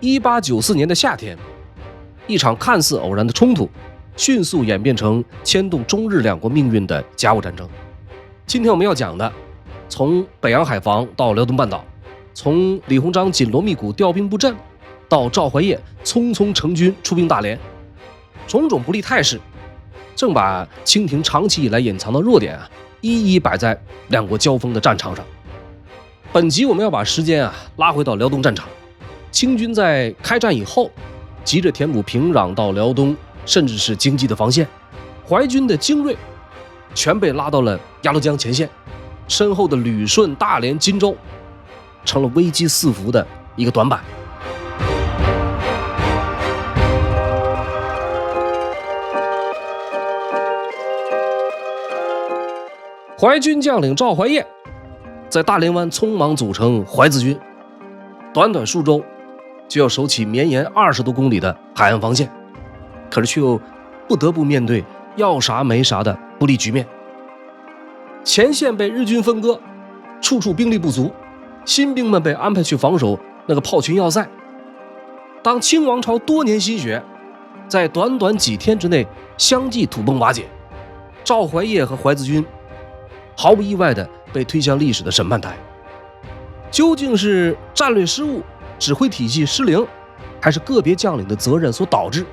1894年的夏天，一场看似偶然的冲突迅速演变成牵动中日两国命运的甲午战争。今天我们要讲的，从北洋海防到辽东半岛，从李鸿章紧锣密鼓调兵布阵，到赵怀业匆匆成军出兵大连，种种不利态势正把清廷长期以来隐藏的弱点一一摆在两国交锋的战场上。本集我们要把时间拉回到辽东战场。清军在开战以后急着填补平壤到辽东甚至是京畿的防线，淮军的精锐全被拉到了鸭绿江前线，身后的旅顺、大连、荆州成了危机四伏的一个短板。淮军将领赵怀业在大连湾匆忙组成淮字军，短短数周就要守起绵延20多公里的海岸防线，可是却又不得不面对要啥没啥的不利局面。前线被日军分割，处处兵力不足，新兵们被安排去防守那个炮群要塞。当清王朝多年心血在短短几天之内相继土崩瓦解，赵怀业和淮字军毫不意外地被推向历史的审判台。究竟是战略失误、指挥体系失灵，还是个别将领的责任所导致？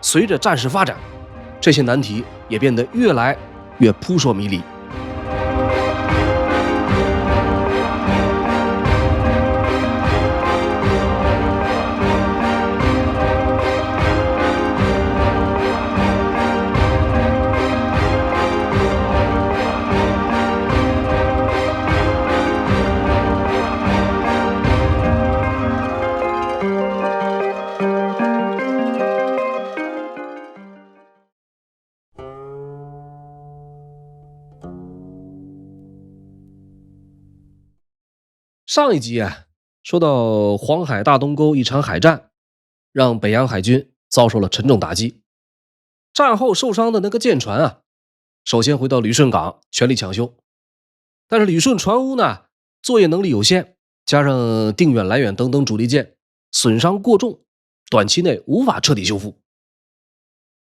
随着战事发展，这些难题也变得越来越扑朔迷离。上一集说到黄海大东沟一场海战，让北洋海军遭受了沉重打击。战后受伤的那个舰船首先回到旅顺港全力抢修，但是旅顺船坞呢作业能力有限，加上定远、来远等等主力舰损伤过重，短期内无法彻底修复。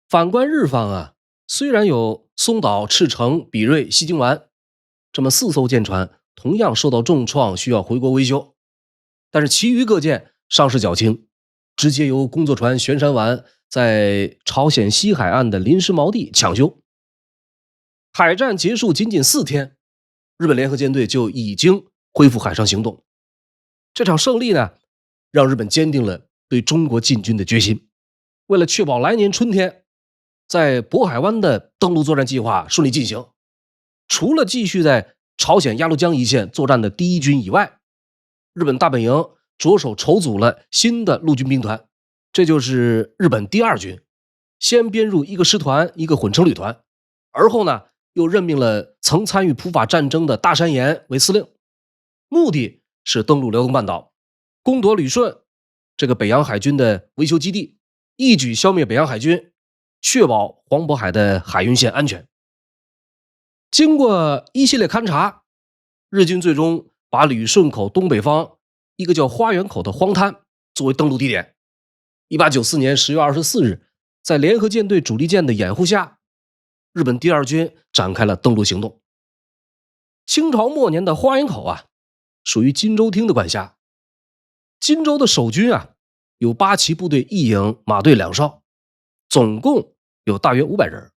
反观日方虽然有松岛、赤城、比瑞、西京丸这么4艘舰船同样受到重创，需要回国维修，但是其余各舰伤势较轻，直接由工作船玄山丸在朝鲜西海岸的临时锚地抢修。海战结束仅仅4天，日本联合舰队就已经恢复海上行动。这场胜利呢，让日本坚定了对中国进军的决心。为了确保来年春天在渤海湾的登陆作战计划顺利进行，除了继续在朝鲜鸭绿江一线作战的第一军以外，日本大本营着手筹组了新的陆军兵团，这就是日本第2军，先编入1个师团1个混成旅团，而后呢又任命了曾参与普法战争的大山岩为司令，目的是登陆辽东半岛，攻夺旅顺这个北洋海军的维修基地，一举消灭北洋海军，确保黄渤海的海运线安全。经过一系列勘察，日军最终把旅顺口东北方一个叫花园口的荒滩作为登陆地点。1894年10月24日，在联合舰队主力舰的掩护下，日本第2军展开了登陆行动。清朝末年的花园口属于金州厅的管辖。金州的守军有8旗部队1营马队2哨，总共有大约500人。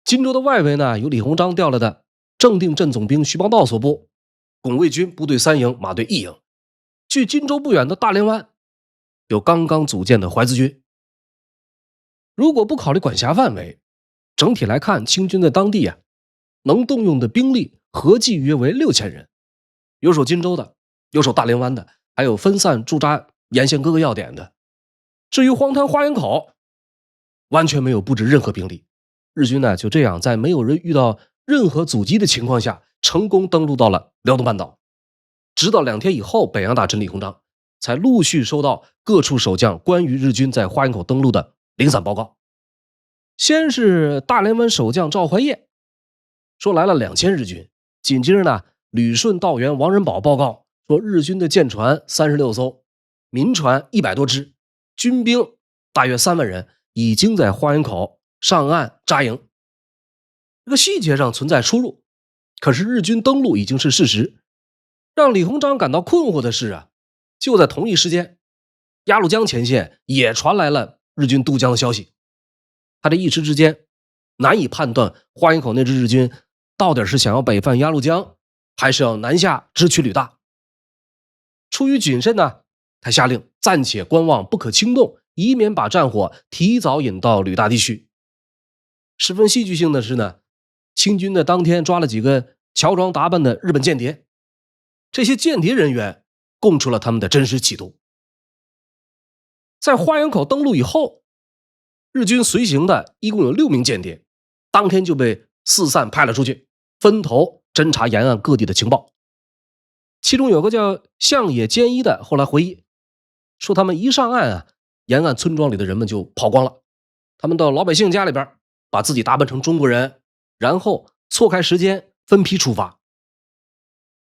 荆州的外围呢，有李鸿章调来的正定镇总兵徐邦道所部，拱卫军部队3营马队1营。距荆州不远的大连湾有刚刚组建的淮字军。如果不考虑管辖范围，整体来看，清军在当地能动用的兵力合计约为6000人，有守荆州的，有守大连湾的，还有分散驻扎沿线各个要点的。至于荒滩花园口，完全没有布置任何兵力。日军呢就这样在没有人遇到任何阻击的情况下，成功登陆到了辽东半岛。直到2天以后，北洋大臣李鸿章才陆续收到各处守将关于日军在花园口登陆的零散报告。先是大连湾守将赵怀业说来了2000日军，紧接着呢，旅顺道员王仁宝报告说日军的舰船36艘，民船100多只，军兵大约3万人，已经在花园口上岸扎营。这个细节上存在出入，可是日军登陆已经是事实。让李鸿章感到困惑的是啊，就在同一时间，鸭绿江前线也传来了日军渡江的消息。他这一时之间难以判断花园口那支日军到底是想要北犯鸭绿江，还是要南下直取吕大。出于谨慎呢，他下令暂且观望，不可轻动，以免把战火提早引到吕大地区。十分戏剧性的是呢，清军在当天抓了几个乔装打扮的日本间谍，这些间谍人员供出了他们的真实企图。在花园口登陆以后，日军随行的一共有6名间谍，当天就被四散派了出去，分头侦察沿岸各地的情报。其中有个叫相野坚一的后来回忆说，他们一上岸啊，沿岸村庄里的人们就跑光了，他们到老百姓家里边，把自己打扮成中国人，然后错开时间分批出发。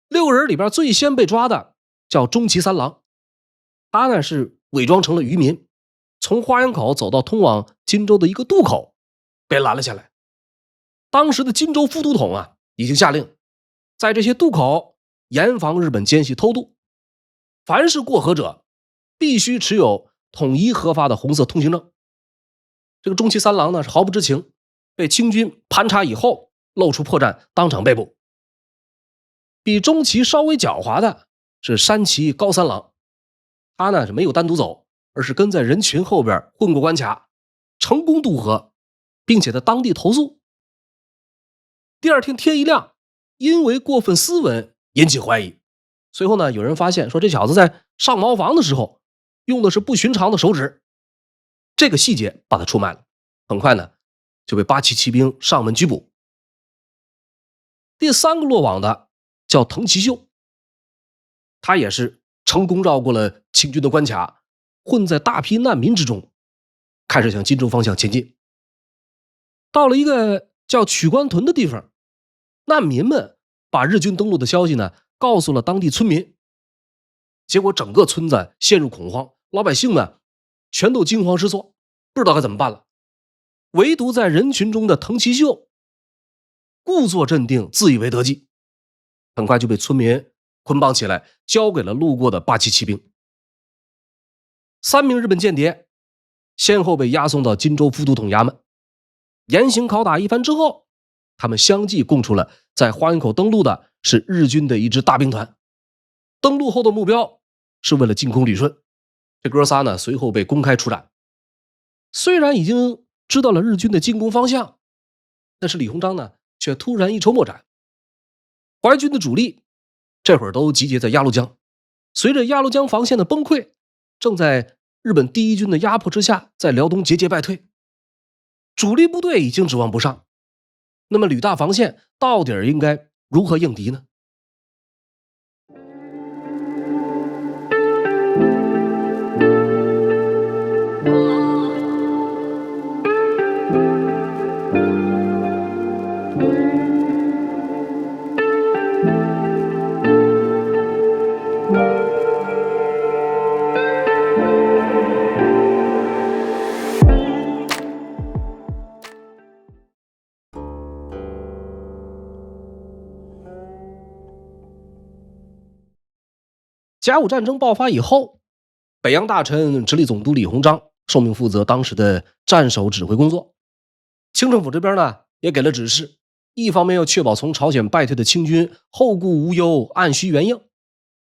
6人里边最先被抓的叫中崎三郎，他呢是伪装成了渔民，从花园口走到通往金州的一个渡口，被拦了下来。当时的金州副都统啊，已经下令在这些渡口严防日本奸细偷渡，凡是过河者必须持有统一核发的红色通行证。这个中崎三郎呢是毫不知情，被清军盘查以后露出破绽，当场被捕。比中崎稍微狡猾的是山崎高三郎，他呢是没有单独走，而是跟在人群后边混过关卡，成功渡河，并且在当地投诉。第二天天一亮，因为过分斯文引起怀疑。随后呢，有人发现说这小子在上茅房的时候用的是不寻常的手指，这个细节把他出卖了。很快呢，就被877骑兵上门拘捕。第3个落网的叫藤崎秀，他也是成功绕过了清军的关卡，混在大批难民之中，开始向金州方向前进。到了一个叫曲关屯的地方，难民们把日军登陆的消息呢告诉了当地村民，结果整个村子陷入恐慌，老百姓们全都惊慌失措，不知道该怎么办了。唯独在人群中的藤崎秀故作镇定，自以为得计，很快就被村民捆绑起来，交给了路过的877骑兵。3名日本间谍先后被押送到金州副都统衙门，严刑拷打一番之后，他们相继供出了在花园口登陆的是日军的一支大兵团，登陆后的目标是为了进攻旅顺。这哥仨呢随后被公开处斩。虽然已经知道了日军的进攻方向，但是李鸿章呢却突然一筹莫展。淮军的主力这会儿都集结在鸭绿江，随着鸭绿江防线的崩溃，正在日本第一军的压迫之下，在辽东节节败退，主力部队已经指望不上。那么吕大防线到底应该如何应敌呢？甲午战争爆发以后，北洋大臣直隶总督李鸿章受命负责当时的战守指挥工作。清政府这边呢也给了指示，一方面要确保从朝鲜败退的清军后顾无忧，按需援应，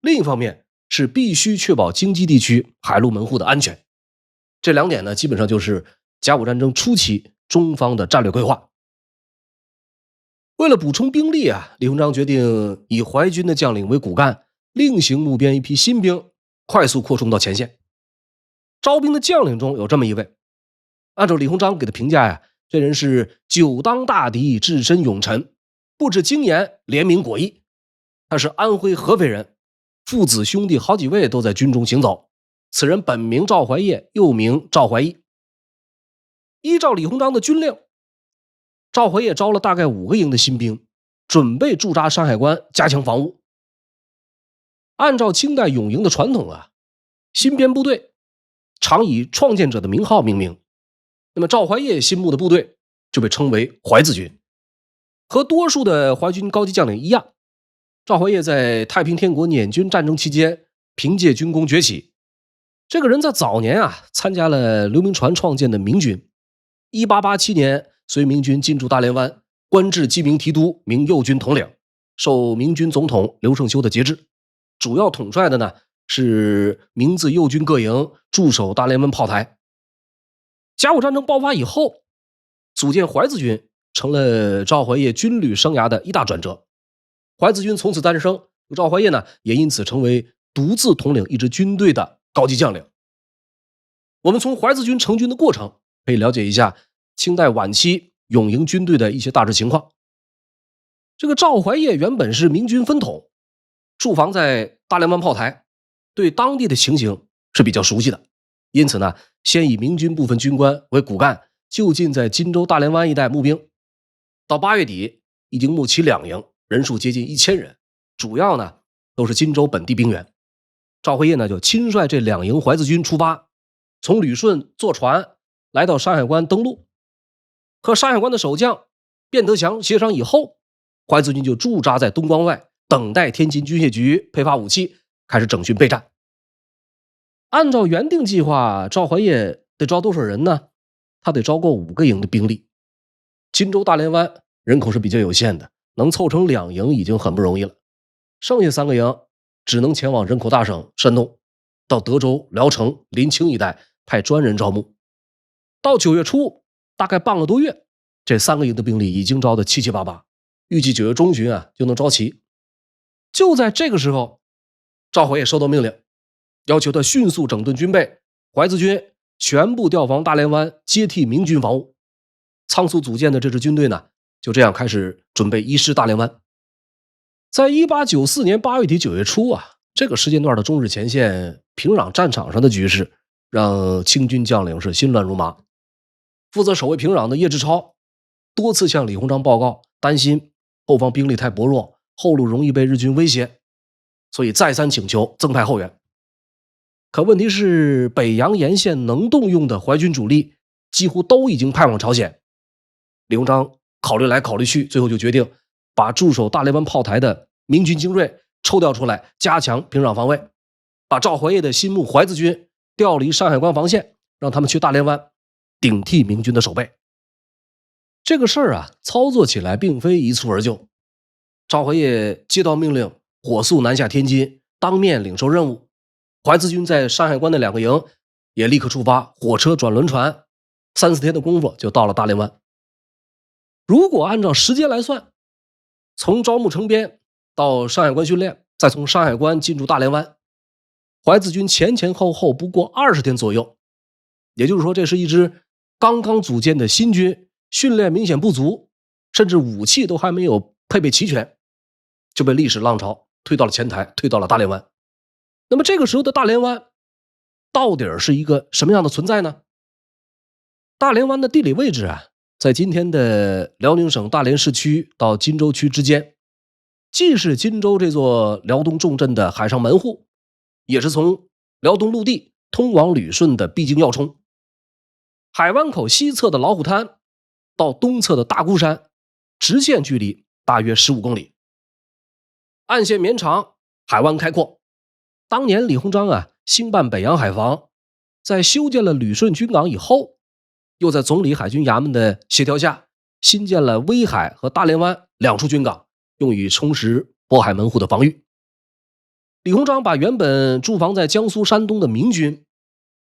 另一方面是必须确保京畿地区海陆门户的安全。这2点呢基本上就是甲午战争初期中方的战略规划。为了补充兵力啊，李鸿章决定以淮军的将领为骨干，另行募编一批新兵，快速扩充到前线。招兵的将领中有这么一位，按照李鸿章给的评价呀，这人是久当大敌，置身勇臣，不止精严，廉明果毅。他是安徽合肥人，父子兄弟好几位都在军中行走。此人本名赵怀业，又名赵怀义。依照李鸿章的军令，赵怀业招了大概5个营的新兵，准备驻扎山海关，加强防务。按照清代永营的传统啊，新编部队常以创建者的名号命名。那么赵怀业新募的部队就被称为淮字军。和多数的淮军高级将领一样，赵怀业在太平天国捻军战争期间凭借军功崛起。这个人在早年参加了刘铭传创建的明军。1887年随明军进驻大连湾，官至鸡鸣提督、明右军统领，受明军总统刘胜修的节制。主要统帅的呢是明字右军各营，驻守大连湾炮台。甲午战争爆发以后，组建淮字军成了赵怀业军旅生涯的一大转折。淮字军从此诞生，赵怀业呢也因此成为独自统领一支军队的高级将领。我们从淮字军成军的过程可以了解一下清代晚期永营军队的一些大致情况。这个赵怀业原本是明军分统，驻防在大连湾炮台，对当地的情形是比较熟悉的，因此呢先以明军部分军官为骨干，就近在荆州大连湾一带募兵。到8月底已经募齐2营，人数接近1000人，主要呢都是荆州本地兵员。赵怀业呢就亲率这2营淮字军出发，从旅顺坐船来到山海关登陆，和山海关的守将卞德强协商以后，淮字军就驻扎在东关外，等待天津军械局配发武器，开始整训备战。按照原定计划，赵怀业得招多少人呢？他得招够5个营的兵力。荆州大连湾人口是比较有限的，能凑成2营已经很不容易了，剩下3个营只能前往人口大省山东，到德州、聊城、临清一带派专人招募。到9月初，大概半个多月，这3个营的兵力已经招得七七八八，预计9月中旬就能招齐。就在这个时候，赵怀业收到命令，要求他迅速整顿军备，淮字军全部调防大连湾，接替明军防务。仓促组建的这支军队呢，就这样开始准备移师大连湾。在1894年8月底9月初这个时间段的中日前线平壤战场上的局势让清军将领是心乱如麻。负责守卫平壤的叶志超多次向李鸿章报告，担心后方兵力太薄弱，后路容易被日军威胁，所以再三请求增派后援。可问题是，北洋沿线能动用的淮军主力几乎都已经派往朝鲜。李鸿章考虑来考虑去，最后就决定把驻守大连湾炮台的明军精锐抽调出来，加强平壤防卫，把赵怀业的新募淮字军调离山海关防线，让他们去大连湾顶替明军的守备。这个事儿操作起来并非一蹴而就。赵怀业接到命令，火速南下天津，当面领受任务。淮字军在山海关的2个营也立刻出发，火车转轮船，3、4天的功夫就到了大连湾。如果按照时间来算，从招募成编到山海关训练，再从山海关进驻大连湾，淮字军前前后后不过20天左右。也就是说，这是一支刚刚组建的新军，训练明显不足，甚至武器都还没有配备齐全，就被历史浪潮推到了前台，推到了大连湾。那么这个时候的大连湾到底是一个什么样的存在呢？大连湾的地理位置在今天的辽宁省大连市区到金州区之间，既是金州这座辽东重镇的海上门户，也是从辽东陆地通往旅顺的必经要冲。海湾口西侧的老虎滩到东侧的大孤山，直线距离大约15公里，岸线绵长，海湾开阔。当年李鸿章兴办北洋海防，在修建了旅顺军港以后，又在总理海军衙门的协调下，新建了威海和大连湾2处军港，用以充实渤海门户的防御。李鸿章把原本驻防在江苏、山东的明军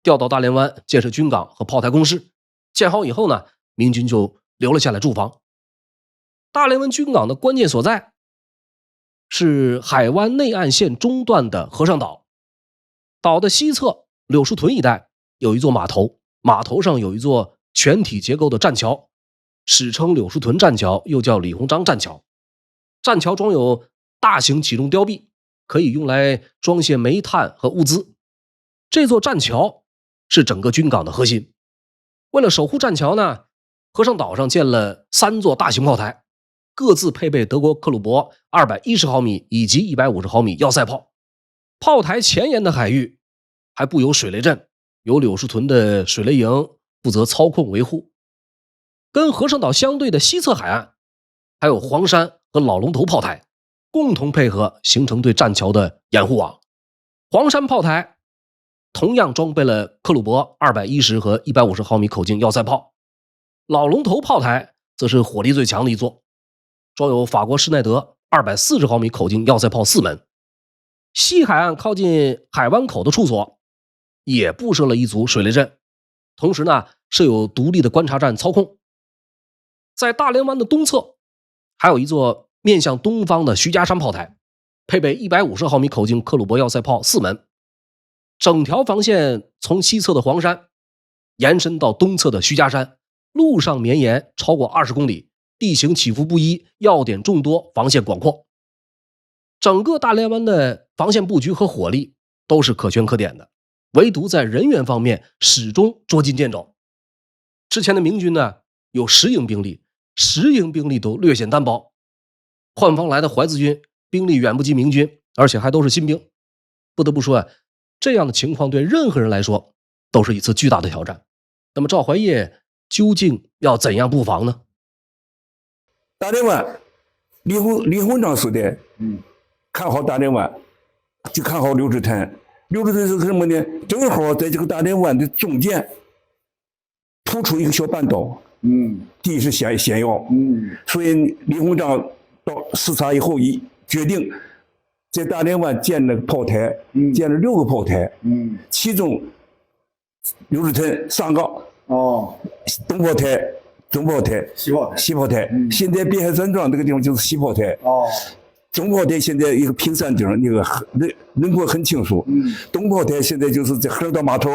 调到大连湾，建设军港和炮台工事。建好以后呢，明军就留了下来驻防。大连湾军港的关键所在是海湾内岸线中段的和尚岛。岛的西侧柳树屯一带有一座码头，码头上有一座全体结构的栈桥，史称柳树屯栈桥，又叫李鸿章栈桥。栈桥装有大型起重吊臂，可以用来装卸煤炭和物资。这座栈桥是整个军港的核心。为了守护栈桥呢，和尚岛上建了3座大型炮台，各自配备德国克虏伯210毫米以及150毫米要塞炮。炮台前沿的海域还布有水雷阵，由柳树屯的水雷营负责操控维护。跟和盛岛相对的西侧海岸，还有黄山和老龙头炮台，共同配合形成对栈桥的掩护网。黄山炮台同样装备了克虏伯210和150毫米口径要塞炮，老龙头炮台则是火力最强的一座，装有法国施耐德240毫米口径要塞炮4门。西海岸靠近海湾口的处所也布设了一组水雷阵，同时呢设有独立的观察站操控。在大连湾的东侧还有一座面向东方的徐家山炮台，配备150毫米口径克虏伯要塞炮4门。整条防线从西侧的黄山延伸到东侧的徐家山，路上绵延超过20公里，地形起伏不一，要点众多，防线广阔。整个大连湾的防线布局和火力都是可圈可点的，唯独在人员方面始终捉襟见肘。之前的明军呢有10营兵力，10营兵力都略显单薄，换方来的淮自军兵力远不及明军，而且还都是新兵。不得不说啊，这样的情况对任何人来说都是一次巨大的挑战。那么赵怀业究竟要怎样布防呢？大连湾李鸿章时代，看好大连湾，就看好刘志腾。刘志腾是什么呢？正好在这个大连湾的中间突出一个小半岛，地是险要，所以李鸿章到视察以后，决定在大连湾建了炮台，建了6个炮台，其中刘志腾上岗，东炮台、中炮台、西炮台。现在滨海山庄这个地方就是西炮台。中炮台现在一个平山顶，那个轮廓很清楚。东炮台现在就是在河道码头，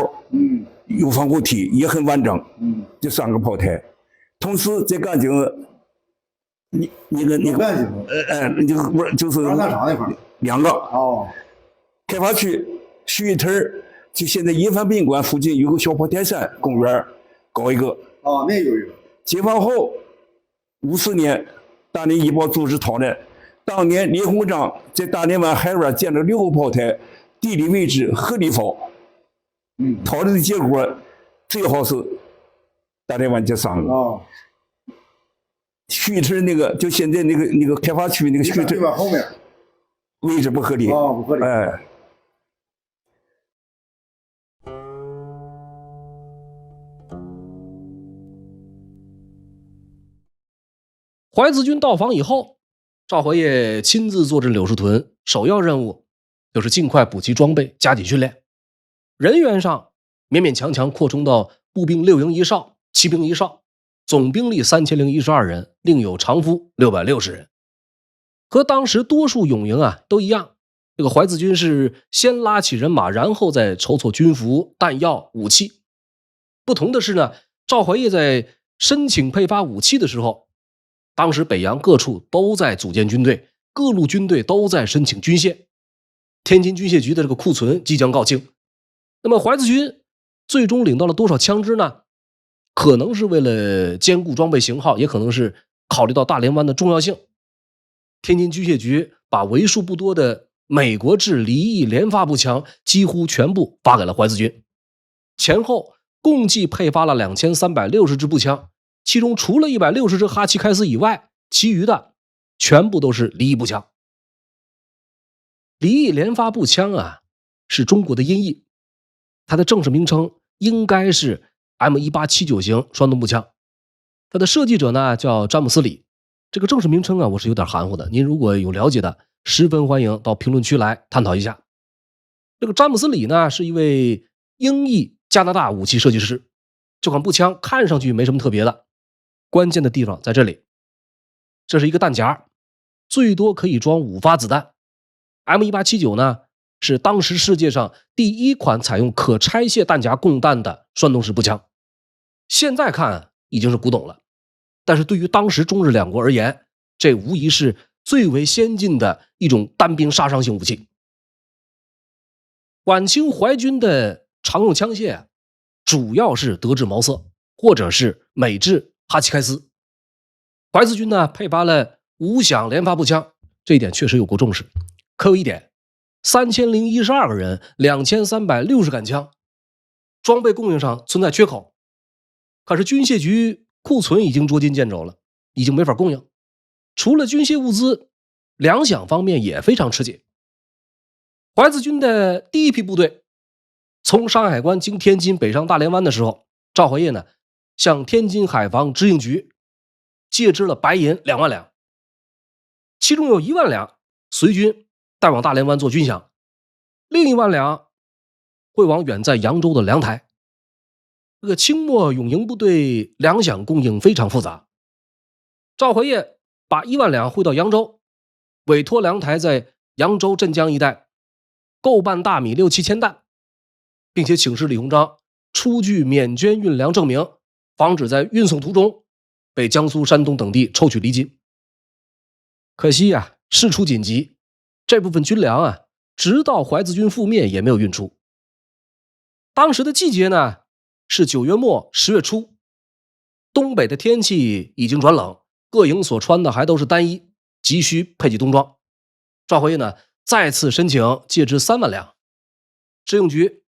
有防护梯也很完整。这3个炮台，同时在干井，那个就是2个。开发区徐屯就现在银帆宾馆附近有个小破天山公园，搞一个。那有一个。解放后50年，大连医报组织讨论，当年李鸿章在大连湾海湾建了6个炮台，地理位置合理否？讨论的结果最好是大连湾这3个。徐屯那个就现在那个开发区那个徐屯后面位置不合理。不合理。淮自军到访以后，赵怀业亲自坐镇柳树屯，首要任务就是尽快补齐装备，加紧训练。人员上勉勉强强扩充到步兵6营1哨、骑兵1哨，总兵力3012人，另有常夫660人。和当时多数勇营都一样，这个淮自军是先拉起人马，然后再筹措军服、弹药、武器。不同的是呢，赵怀业在申请配发武器的时候，当时北洋各处都在组建军队，各路军队都在申请军械。天津军械局的这个库存即将告罄。那么淮自军最终领到了多少枪支呢？可能是为了兼顾装备型号，也可能是考虑到大连湾的重要性。天津军械局把为数不多的美国制离翼连发步枪几乎全部发给了淮自军，前后共计配发了2360支步枪，其中除了160支哈奇开斯以外，其余的全部都是离翼步枪。离翼连发步枪是中国的音译，它的正式名称应该是 M1879 型双动步枪，它的设计者呢叫詹姆斯李。这个正式名称我是有点含糊的，您如果有了解的，十分欢迎到评论区来探讨一下。这个詹姆斯李呢是一位英裔加拿大武器设计师，这款步枪看上去没什么特别的，关键的地方在这里。这是一个弹夹，最多可以装5发子弹。M1879 呢是当时世界上第一款采用可拆卸弹夹供弹的栓动式步枪，现在看已经是古董了，但是对于当时中日两国而言，这无疑是最为先进的一种单兵杀伤性武器。晚清淮军的常用枪械主要是德制毛瑟或者是美制哈奇开斯。淮自军呢配发了5响连发步枪，这一点确实有过重视。可有一点， 3012个人，2360杆枪，装备供应上存在缺口。可是军械局库存已经捉襟见肘了，已经没法供应。除了军械物资，粮饷方面也非常吃紧。淮子军的第一批部队从山海关经天津北上大连湾的时候，赵怀业呢向天津海防支应局借支了白银2万两，其中有1万两随军带往大连湾做军饷，另1万两会往远在扬州的粮台。这个清末永营部队粮饷供应非常复杂，赵怀业把1万两汇到扬州，委托粮台在扬州镇江一带购办大米6、7千担，并且请示李鸿章出具免捐运粮证明，防止在运送途中被江苏、山东等地抽取厘金。可惜啊，事出紧急，这部分军粮啊，直到淮子军覆灭也没有运出。当时的季节呢是9月末10月初，东北的天气已经转冷，各营所穿的还都是单衣，急需配给冬装。赵怀业呢再次申请借支3万两，支应局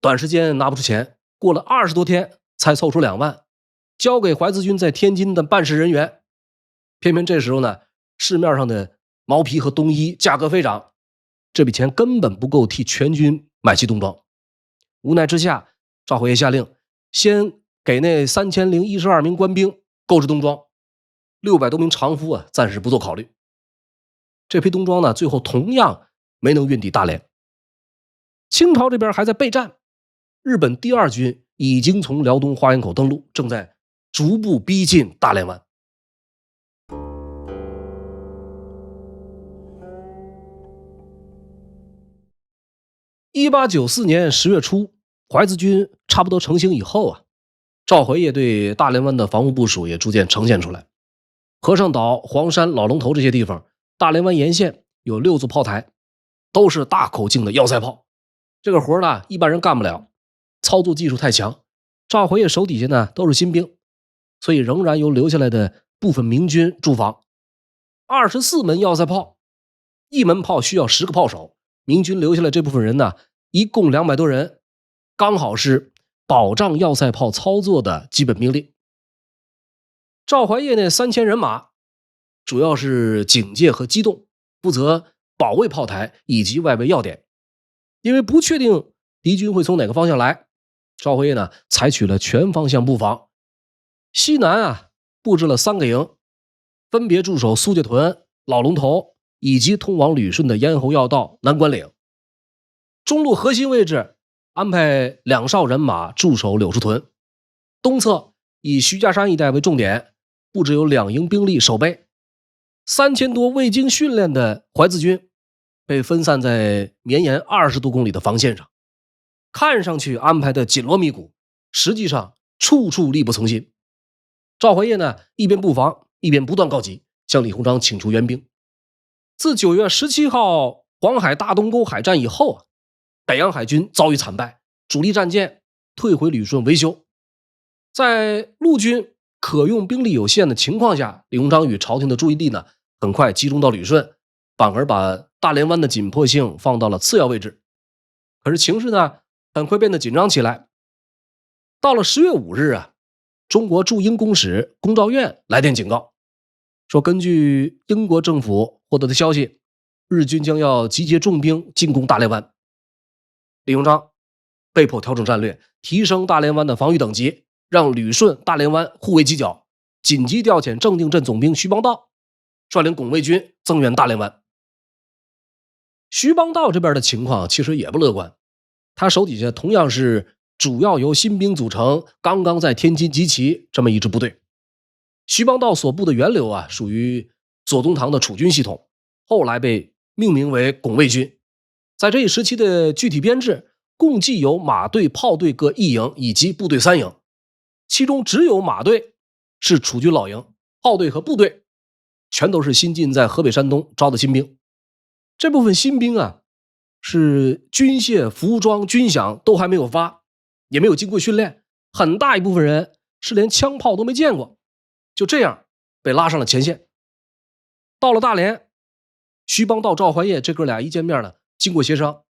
短时间拿不出钱，过了20多天才凑出2万，交给淮子军在天津的办事人员。偏偏这时候呢，市面上的毛皮和冬衣价格飞涨，这笔钱根本不够替全军买齐冬装。无奈之下，赵怀业下令先给那3012名官兵购置冬装，600多名常夫啊暂时不做考虑。这批冬装呢，最后同样没能运抵大连。清朝这边还在备战，日本第2军已经从辽东花园口登陆，正在逐步逼近大连湾。1894年10月初，淮子军差不多成型以后啊，赵怀业对大连湾的防务部署也逐渐呈现出来。和尚岛、黄山、老龙头这些地方，大连湾沿线有6座炮台，都是大口径的要塞炮。这个活呢，一般人干不了，操作技术太强。赵怀业手底下呢都是新兵，所以仍然有留下来的部分明军驻防。24门要塞炮，一门炮需要10个炮手，明军留下来这部分人呢，一共200多人，刚好是保障要塞炮操作的基本兵力。赵怀业那3000人马主要是警戒和机动，负责保卫炮台以及外围要点。因为不确定敌军会从哪个方向来，赵怀业呢采取了全方向布防。西南啊布置了3个营，分别驻守苏家屯、老龙头以及通往旅顺的咽喉要道南关岭。中路核心位置安排2哨人马驻守柳树屯，东侧以徐家山一带为重点，布置有2营兵力守备。3000多未经训练的淮子军被分散在绵延20多公里的防线上，看上去安排的紧锣密鼓，实际上处处力不从心。赵怀业呢一边布防，一边不断告急，向李鸿章请出援兵。自9月17号黄海大东沟海战以后啊，北洋海军遭遇惨败，主力战舰退回旅顺维修。在陆军可用兵力有限的情况下，李鸿章与朝廷的注意力呢很快集中到旅顺，反而把大连湾的紧迫性放到了次要位置。可是情势呢很快变得紧张起来。到了10月5日啊，中国驻英公使龚兆院来电警告，说根据英国政府获得的消息，日军将要集结重兵进攻大连湾。李鸿章被迫调整战略，提升大连湾的防御等级，让旅顺、大连湾互为犄角，紧急调遣正定镇总兵徐邦道率领拱卫军增援大连湾。徐邦道这边的情况其实也不乐观，他手底下同样是主要由新兵组成，刚刚在天津集齐这么一支部队。徐邦道所部的源流啊，属于左宗棠的楚军系统，后来被命名为拱卫军。在这一时期的具体编制共计有马队、炮队各1营以及部队3营，其中只有马队是楚军老营，炮队和部队全都是新晋在河北山东招的新兵。这部分新兵啊，是军械、服装、军饷都还没有发，也没有经过训练，很大一部分人是连枪炮都没见过，就这样被拉上了前线。到了大连，徐邦道、赵怀业这哥俩一见面呢，经过协商，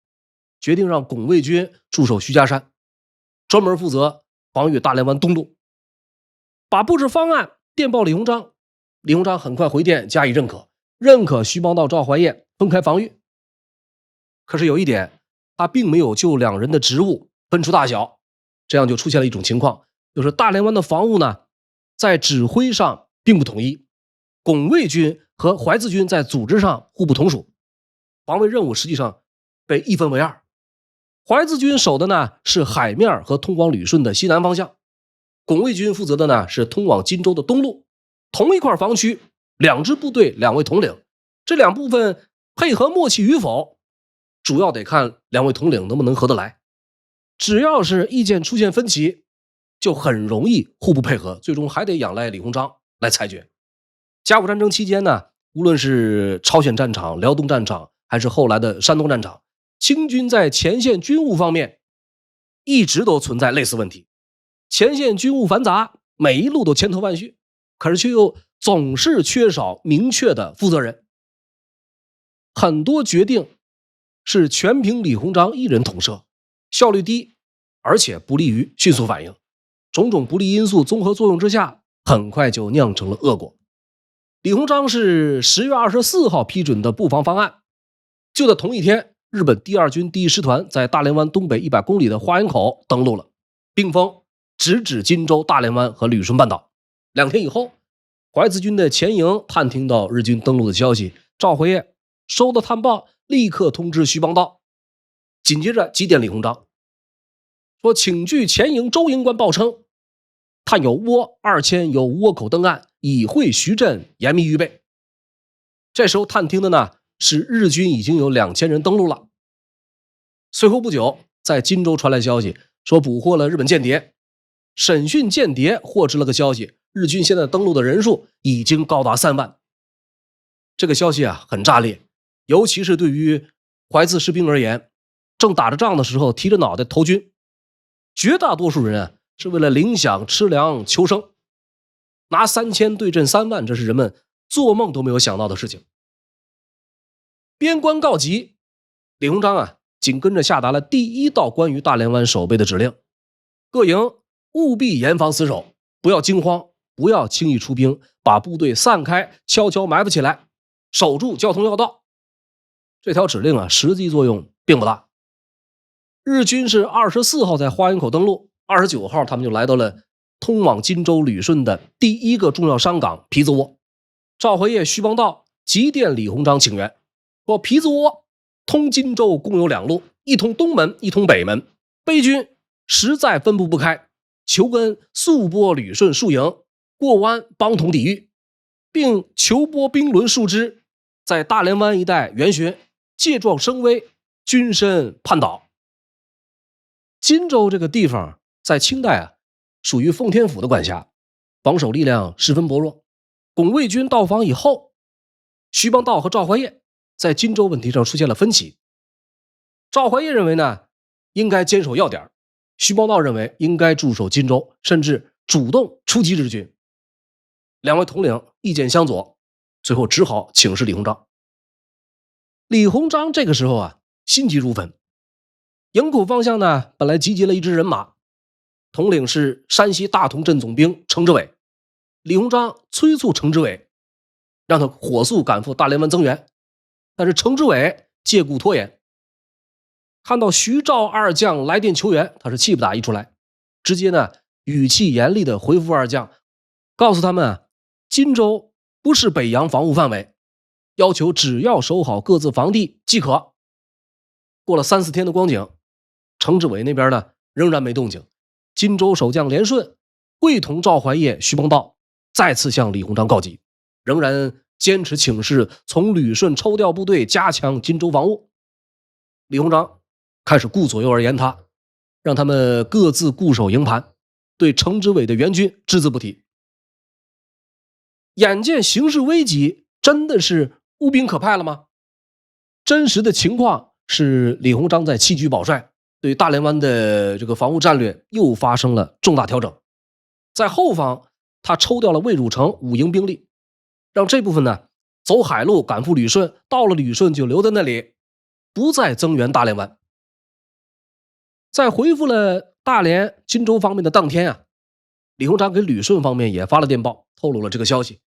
决定让拱卫军驻守徐家山，专门负责防御大连湾东路。把布置方案电报李鸿章，李鸿章很快回电加以认可，认可徐邦道、赵怀业分开防御。可是有一点，他并没有就两人的职务分出大小，这样就出现了一种情况，就是大连湾的防务呢，在指挥上并不统一，拱卫军和淮自军在组织上互不同属，防卫任务实际上被一分为二。淮自军守的呢是海面和通往旅顺的西南方向，拱卫军负责的呢是通往荆州的东路。同一块防区，两支部队，两位统领，这两部分配合默契与否，主要得看两位统领能不能合得来。只要是意见出现分歧，就很容易互不配合，最终还得仰赖李鸿章来裁决。甲午战争期间呢，无论是朝鲜战场、辽东战场，还是后来的山东战场，清军在前线军务方面一直都存在类似问题。前线军务繁杂，每一路都千头万绪，可是却又总是缺少明确的负责人。很多决定是全凭李鸿章一人统摄，效率低，而且不利于迅速反应。种种不利因素综合作用之下，很快就酿成了恶果。李鸿章是10月24号批准的布防方案，就在同一天，日本第2军第1师团在大连湾东北100公里的花园口登陆了，兵锋直指荆州、大连湾和旅顺半岛。2天以后，淮自军的前营探听到日军登陆的消息，赵怀业收到探报，立刻通知徐邦道，紧接着急点李鸿章，说请据前营周营官报称，探有倭2000由倭口登岸，已会徐镇，严密预备。这时候探听的呢是日军已经有2000人登陆了。随后不久，在荆州传来消息，说捕获了日本间谍。审讯间谍获知了个消息，日军现在登陆的人数已经高达3万。这个消息啊很炸裂，尤其是对于淮自士兵而言，正打着仗的时候提着脑袋投军，绝大多数人啊是为了领饷吃粮求生，拿3000对阵3万，这是人们做梦都没有想到的事情。边关告急，李鸿章啊紧跟着下达了第1道关于大连湾守备的指令，各营务必严防死守，不要惊慌，不要轻易出兵，把部队散开，悄悄埋伏起来，守住交通要道。这条指令啊实际作用并不大。日军是24号在花园口登陆，29号他们就来到了通往荆州旅顺的第1个重要商港皮子窝。赵怀业、徐邦道急电李鸿章请援，说皮子窝通荆州共有2路，一通东门，一通北门，北军实在分布不开，求恩速拨旅顺数营过湾帮同抵御，并求拨兵轮数支在大连湾一带援巡，借壮声威，军身叛倒。荆州这个地方在清代啊属于奉天府的管辖，防守力量十分薄弱。拱卫军到访以后，徐邦道和赵怀业在荆州问题上出现了分歧。赵怀业认为呢应该坚守要点，徐邦道认为应该驻守荆州，甚至主动出击日军。2位统领意见相左，最后只好请示李鸿章。李鸿章这个时候啊心急如焚，营口方向呢本来集结了一支人马，统领是山西大同镇总兵程之伟。李鸿章催促程之伟，让他火速赶赴大连湾增援，但是程之伟借故拖延。看到徐赵2将来电求援，他是气不打一处来，直接呢语气严厉的回复2将，告诉他们啊，荆州不是北洋防务范围，要求只要守好各自防地即可。过了3-4天的光景，程之伟那边呢仍然没动静。荆州守将连顺会同赵怀业、徐邦道再次向李鸿章告急，仍然坚持请示从旅顺抽调部队加强荆州防务。李鸿章开始顾左右而言他，让他们各自固守营盘，对程之伟的援军只字不提。眼见形势危急，真的是无兵可派了吗？真实的情况是李鸿章在弃车保帅，对大连湾的这个防务战略又发生了重大调整。在后方他抽调了魏汝成5营兵力，让这部分呢走海路赶赴旅顺，到了旅顺就留在那里，不再增援大连湾。在回复了大连、荆州方面的当天啊，李鸿章给旅顺方面也发了电报，透露了这个消息，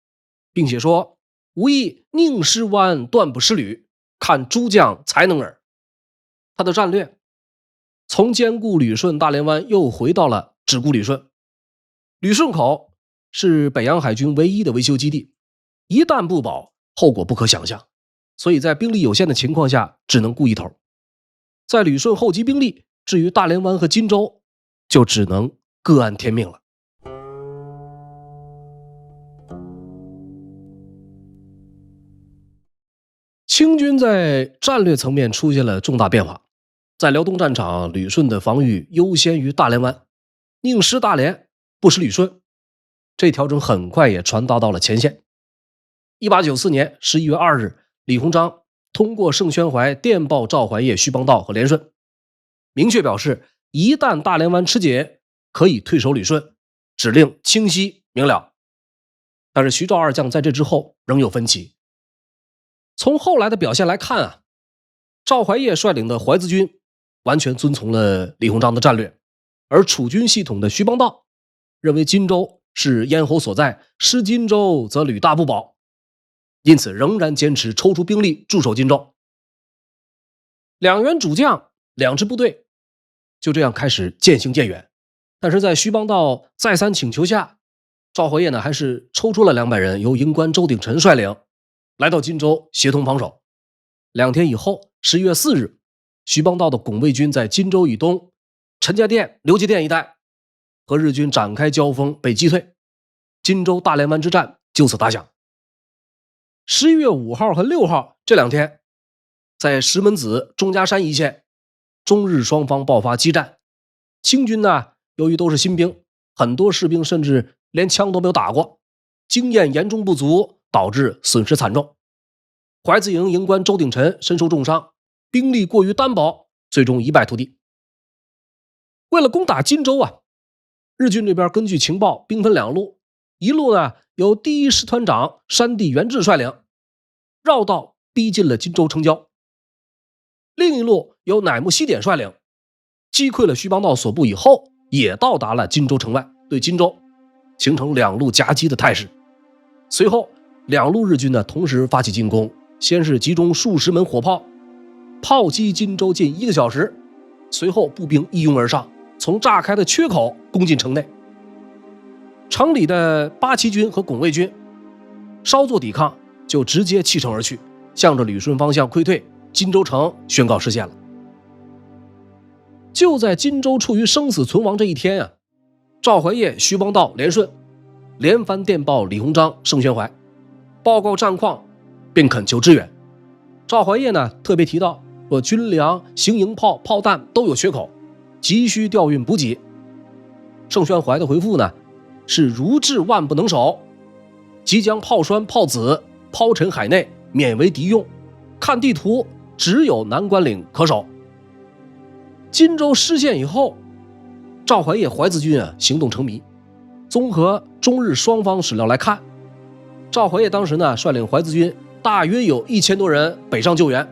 并且说：“吾意宁失湾，断不失旅，看诸将才能耳。”他的战略从兼顾旅顺、大连湾又回到了只顾旅顺。旅顺口是北洋海军唯一的维修基地，一旦不保，后果不可想象。所以在兵力有限的情况下，只能顾一头。在旅顺后集兵力，至于大连湾和荆州，就只能各安天命了。清军在战略层面出现了重大变化，在辽东战场，旅顺的防御优先于大连湾，宁失大连，不失旅顺。这调整很快也传达到了前线。1894年11月2日，李鸿章通过盛宣怀电报赵怀业、徐邦道和连顺，明确表示一旦大连湾吃紧，可以退守旅顺，指令清晰明了。但是徐赵二将在这之后仍有分歧。从后来的表现来看啊，赵怀业率领的淮资军完全遵从了李鸿章的战略，而楚军系统的徐邦道认为荆州是咽喉所在，失荆州则屡大不保，因此仍然坚持抽出兵力驻守荆州。两员主将，两支部队就这样开始渐行渐远。但是在徐邦道再三请求下，赵怀业呢还是抽出了200人，由营官周鼎臣率领，来到荆州协同防守。2天以后，11月4日，徐邦道的拱卫军在荆州以东陈家店、刘家店一带和日军展开交锋，被击退。荆州大连湾之战就此打响。11月5号和6号这2天，在石门子、钟家山一线，中日双方爆发激战。清军呢，由于都是新兵，很多士兵甚至连枪都没有打过，经验严重不足，导致损失惨重。淮资营营官周鼎臣身受重伤，兵力过于单薄，最终一败涂地。为了攻打荆州啊，日军这边根据情报兵分2路，一路呢由第一师团长山地元志率领，绕道逼近了荆州城郊；另一路由乃木希典率领，击溃了徐邦道所部以后，也到达了荆州城外，对荆州形成2路夹击的态势。随后2路日军呢同时发起进攻，先是集中数十门火炮，炮击荆州近1个小时，随后步兵一拥而上，从炸开的缺口攻进城内。城里的八旗军和拱卫军稍作抵抗，就直接弃城而去，向着旅顺方向溃退，荆州城宣告失陷了。就在荆州处于生死存亡这一天啊，赵怀业、徐邦道、连顺连番电报李鸿章、盛宣怀，报告战况，并恳求支援。赵怀业呢特别提到说，军粮、行营炮、炮弹都有缺口，急需调运补给。盛宣怀的回复呢是如至万不能守，即将炮栓、炮子抛沉海内，免为敌用。看地图，只有南关岭可守。荆州失陷以后，赵怀业淮资军行动成谜。综合中日双方史料来看，赵怀业当时呢率领淮资军大约有1000多人北上救援。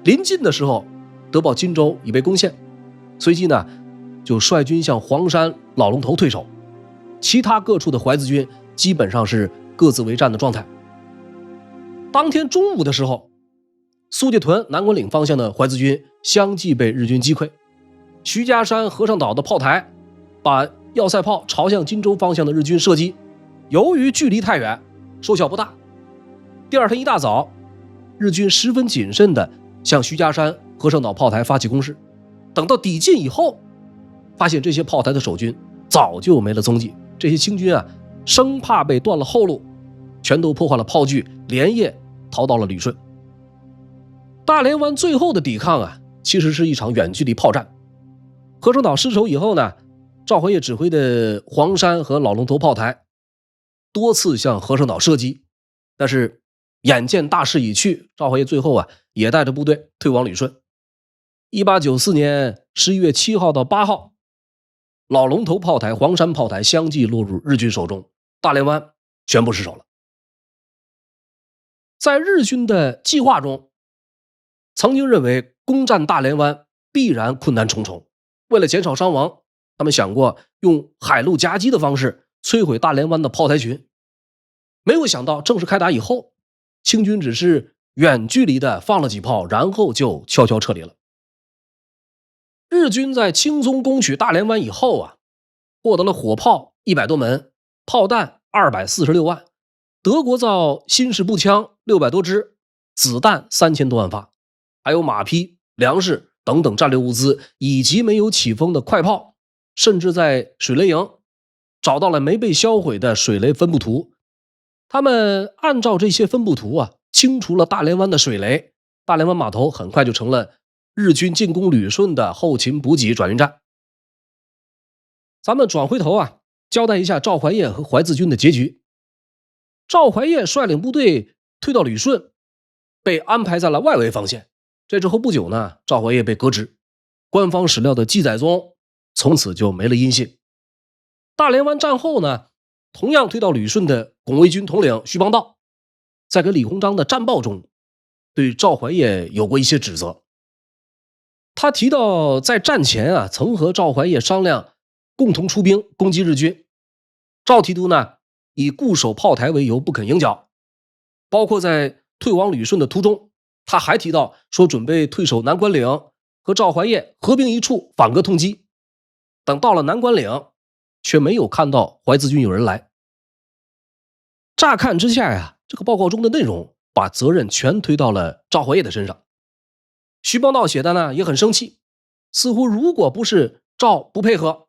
临近的时候，得报荆州已被攻陷，随即呢就率军向黄山、老龙头退守。其他各处的淮资军基本上是各自为战的状态。当天中午的时候，苏家屯、南关岭方向的淮资军相继被日军击溃。徐家山、和尚岛的炮台把要塞炮朝向荆州方向的日军射击，由于距离太远，收效不大。第2天一大早，日军十分谨慎地向徐家山、和尚岛炮台发起攻势。等到抵近以后，发现这些炮台的守军早就没了踪迹。这些清军生怕被断了后路，全都破坏了炮具，连夜逃到了旅顺。大连湾最后的抵抗其实是一场远距离炮战。和尚岛失守以后呢，赵怀业指挥的黄山和老龙头炮台多次向和尚岛射击，但是眼见大势已去，赵怀业最后也带着部队退往旅顺。1894年11月7号到8号，老龙头炮台、黄山炮台相继落入日军手中，大连湾全部失守了。在日军的计划中，曾经认为攻占大连湾必然困难重重，为了减少伤亡，他们想过用海陆夹击的方式摧毁大连湾的炮台群。没有想到正式开打以后，清军只是远距离的放了几炮，然后就悄悄撤离了。日军在轻松攻取大连湾以后啊，获得了火炮100多门，炮弹246万，德国造新式步枪600多支，子弹3000多万发，还有马匹、粮食等等战略物资，以及没有起风的快炮，甚至在水雷营找到了没被销毁的水雷分布图。他们按照这些分布图啊，清除了大连湾的水雷，大连湾码头很快就成了日军进攻旅顺的后勤补给转运站。咱们转回头啊，交代一下赵怀业和淮自军的结局。赵怀业率领部队退到旅顺，被安排在了外围防线。这之后不久呢，赵怀业被革职，官方史料的记载中从此就没了音信。大连湾战后呢，同样退到旅顺的拱卫军统领徐邦道，在给李鸿章的战报中对赵怀业有过一些指责。他提到在战前啊，曾和赵怀业商量共同出兵攻击日军，赵提督呢以固守炮台为由不肯迎剿。包括在退往旅顺的途中，他还提到说准备退守南关岭，和赵怀业合兵一处反戈痛击。等到了南关岭，却没有看到淮自军有人来。乍看之下呀，这个报告中的内容把责任全推到了赵怀业的身上。徐邦道写的呢也很生气，似乎如果不是赵不配合，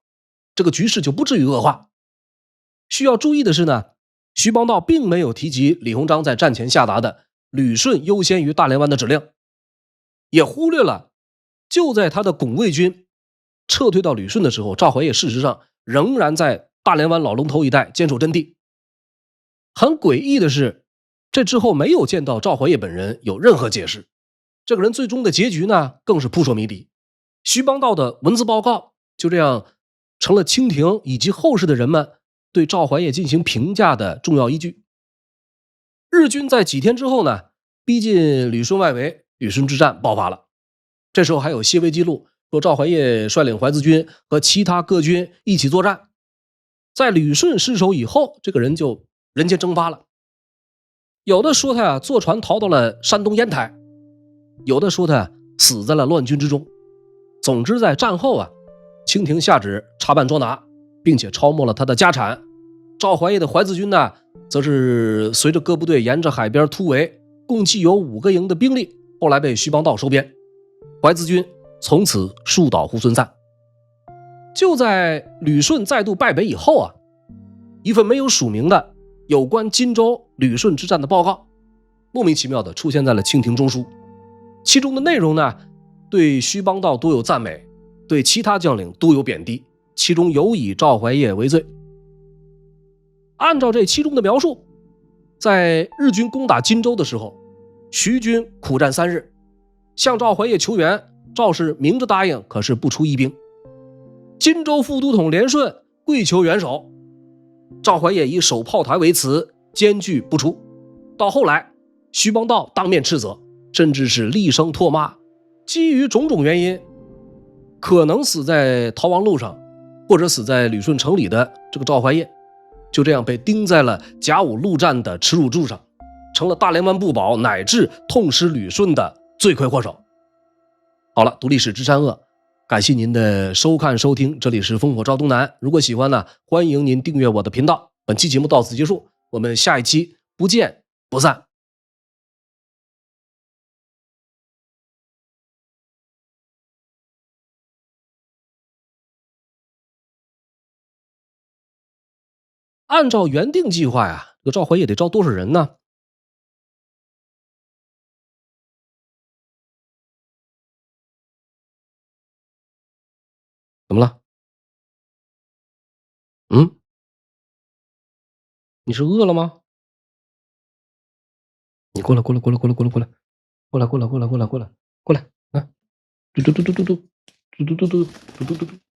这个局势就不至于恶化。需要注意的是呢，徐邦道并没有提及李鸿章在战前下达的旅顺优先于大连湾的指令，也忽略了就在他的拱卫军撤退到旅顺的时候，赵怀业事实上仍然在大连湾老龙头一带坚守阵地。很诡异的是，这之后没有见到赵怀业本人有任何解释。这个人最终的结局呢，更是扑朔迷离。徐邦道的文字报告就这样成了清廷以及后世的人们对赵怀业进行评价的重要依据。日军在几天之后呢，逼近旅顺外围，旅顺之战爆发了。这时候还有些微记录说，赵怀业率领淮自军和其他各军一起作战。在旅顺失守以后，这个人就人间蒸发了。有的说他坐船逃到了山东烟台，有的说他死在了乱军之中。总之在战后啊，清廷下旨查办捉拿，并且抄没了他的家产。赵怀业的淮自军呢，则是随着各部队沿着海边突围，共计有5个营的兵力，后来被徐邦道收编。淮自军从此树倒猢狲散。就在旅顺再度败北以后啊，一份没有署名的有关荆州旅顺之战的报告莫名其妙的出现在了清廷中枢。其中的内容呢，对徐邦道多有赞美，对其他将领多有贬低，其中有以赵怀业为最。按照这其中的描述，在日军攻打荆州的时候，徐军苦战3日，向赵怀业求援，赵是明着答应，可是不出一兵。荆州副都统连顺跪求援手，赵怀业以守炮台为辞，坚拒不出。到后来，徐邦道当面斥责，甚至是厉声唾骂。基于种种原因，可能死在逃亡路上，或者死在旅顺城里的这个赵怀业，就这样被钉在了甲午陆战的耻辱柱上，成了大连湾不保乃至痛失旅顺的罪魁祸首。好了，读历史知善恶，感谢您的收看收听，这里是烽火照东南。如果喜欢呢，欢迎您订阅我的频道。本期节目到此结束，我们下一期不见不散。按照原定计划呀，这个赵怀业得招多少人呢？怎么了？你是饿了吗？你过来，过来，过来，过来，过来，过来，过来，过来，过来，过来，过来，过来，啊！嘟嘟嘟嘟嘟嘟嘟嘟嘟嘟嘟嘟嘟。